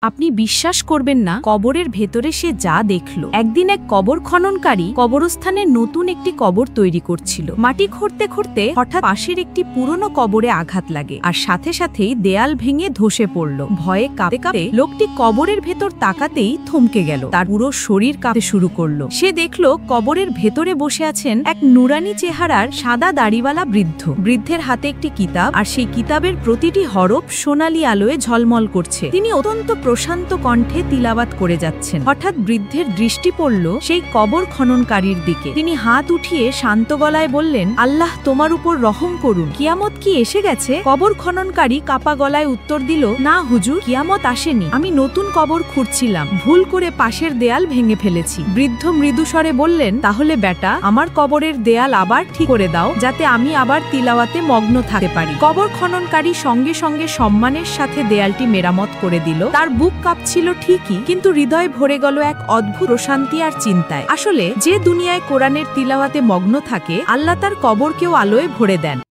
আপনি বিশ্বাস করবেন না কবরের ভেতরে সে যা দেখল। একদিন এক কবর খননকারী কবরস্থানে নতুন একটি কবর তৈরি করছিল। মাটি খুঁড়তে খুঁড়তে হঠাৎ পাশের একটি পুরনো কবরে আঘাত লাগে আর সাথে সাথেই দেয়াল ভেঙে ধসে পড়ল। ভয়ে কাঁপতে কাঁপতে লোকটি কবরের ভেতর তাকাতেই থমকে গেল। তার পুরো শরীর কাঁপতে শুরু করলো। সে দেখল কবরের ভেতরে বসে আছেন এক নুরানি চেহারার সাদা দাড়িওয়ালা বৃদ্ধ। বৃদ্ধের হাতে একটি কিতাব, আর সেই কিতাবের প্রতিটি হরফ সোনালী আলোয় ঝলমল করছে। তিনি অত্যন্ত প্রশান্ত কণ্ঠে তিলাওয়াত করে যাচ্ছেন। হঠাৎ বৃদ্ধের দৃষ্টি পড়ল সেই কবর খননকারীর দিকে। তিনি হাত উঠিয়ে শান্ত গলায় বললেন, আল্লাহ তোমার উপর রহম করুন, কিয়ামত কি এসে গেছে? কবর খননকারী কাপা গলায় উত্তর দিল, না হুজুর, কিয়ামত আসেনি, আমি নতুন কবর খুঁড়ছিলাম, ভুল করে পাশের দেয়াল ভেঙে ফেলেছি। বৃদ্ধ মৃদুস্বরে বললেন, তাহলে বেটা, আমার কবরের দেয়াল আবার ঠিক করে দাও, যাতে আমি আবার তিলাওয়াতে মগ্ন থাকতে পারি। কবর খননকারী সঙ্গে সঙ্গে সম্মানের সাথে দেয়ালটি মেরামত করে দিল। তার বুক কাঁপছিল ঠিকই, কিন্তু হৃদয় ভরে গেল এক অদ্ভুত প্রশান্তি আর চিন্তায়। আসলে যে দুনিয়ায় কোরআনের তিলাওয়াতে মগ্ন থাকে, আল্লাহ তার কবরকেও আলোয় ভরে দেন।